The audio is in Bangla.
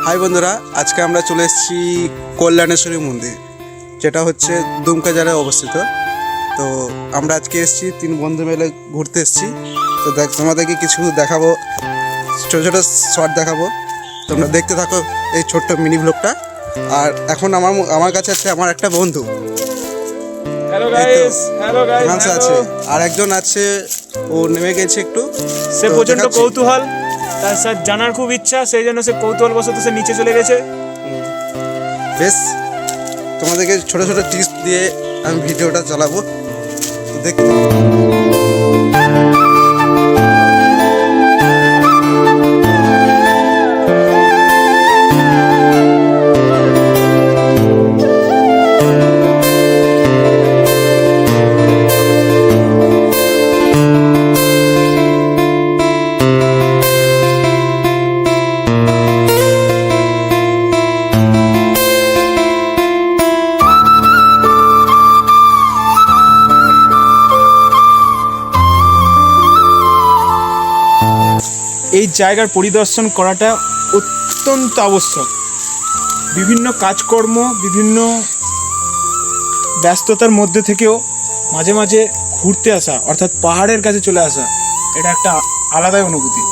হাই বন্ধুরা, আজকে আমরা চলে এসেছি কল্যাণেশ্বরী মন্দির, যেটা হচ্ছে দুমকা জেলায় অবস্থিত। তো আমরা আজকে এসেছি 3 বন্ধু মিলে ঘুরতে এসেছি। তো তোমাদেরকে কিছু দেখাবো, ছোটো ছোটো শর্ট দেখাবো, তোমরা দেখতে থাকো এই ছোট্ট মিনি ব্লগটা। আর এখন আমার কাছে আছে আমার একটা বন্ধু, হ্যালো গাইস, হিমাংশু আছে, আর একজন আছে, ও নেমে গেছে একটু। সে তো প্রচন্ড দেখাচ্ছি। কৌতূহল, তার সাথে জানার খুব ইচ্ছা, সেই জন্য সে কৌতূহল বশত সে নিচে চলে গেছে। বেশ, তোমাদেরকে ছোট ছোট টিপস দিয়ে আমি ভিডিওটা চালাবো, তো দেখতে থাকো। এই জায়গার পরিদর্শন করাটা অত্যন্ত আবশ্যক। বিভিন্ন কাজকর্ম, বিভিন্ন ব্যস্ততার মধ্যে থেকেও মাঝে মাঝে ঘুরতে আসা, অর্থাৎ পাহাড়ের কাছে চলে আসা, এটা একটা আলাদাই অনুভূতি।